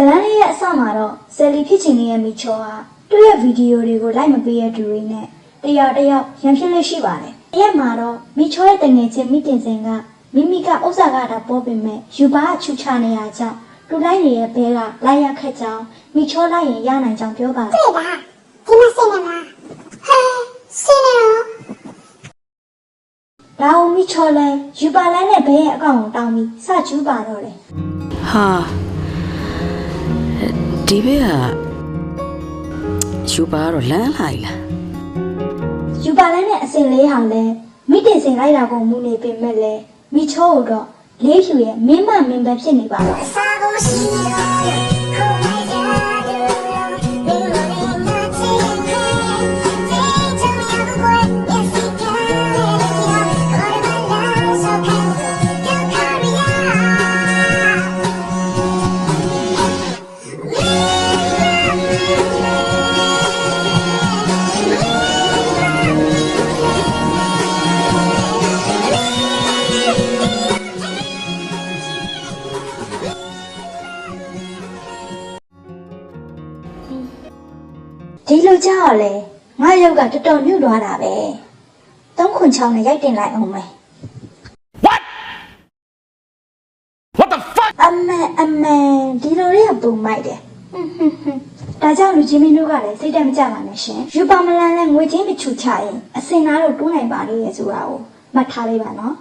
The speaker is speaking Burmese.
လန်းလေးရဲ့အစမှာတော့ဆယ်လီဖြစ်ချင်နေတဲ့မိချောဟာသူ့ရဲ့ဗီဒီယိုတွေကိုလိုက်မပေးရတူရင်းနဲ့တယောက်ရန်ဖြစ်လို့ရှိပါတယ်။အဲ့မှာတော့မိချောရဲ့တငယ်ချင်းမိတင်စင်ကမိမိကဥစ္စာကတော့ပေါ်ပေမဲ့ယူပါအချူချနေရကြောင်းသူလိုက်နေတဲ့ဘဲကလိုက်ရခက်ကြောင်းမိချောလိုက်ရင်ရနိုင်ကြောင်းပြောပါတယ်။对吧？你们信了吗？嘿，信了哦。 ဒါအောင်မိချောလဲယူပါလိုင်းနဲ့ဘဲရဲ့အကောင့်ကိုတောင်းပြီးစကျူးပါတော့တယ် ဟာဒီဘေးကယူပါတော့လမ်းလိုက်လား ယူပါလိုင်းနဲ့အစင်လေးဟာလဲမိတင်စင်လိုက်တာကိုမူနေပေမဲ့လဲမိချောကိုတော့လေးဖြူရဲ့မင်းမမင်းပဲဖြစ်နေပါတော့ 啥东西呀？后来家的流落的那几天，最重要的关也是干的地方，我的满两手看着要考虑呀。 ဒီလိုကြောက်လဲငါရုပ်ကတော်တော်ညှို့သွားတာပဲ306နဲ့ရိုက်တင်လိုက်အောင်မယ် What the fuck? အမေဒီလိုလေးကပုံမိုက်တယ်ဒါကြောင့်လူချင်းမင်းတို့ကလည်းစိတ်တက်မကြပါနဲ့ရှင်ယူပါမလန်နဲ့ငွေချင်းမချူချရင်အစင်သားတို့တိုးနိုင်ပါလေရဲ့ဆိုတာကိုမှတ်ထားလိုက်ပါနော်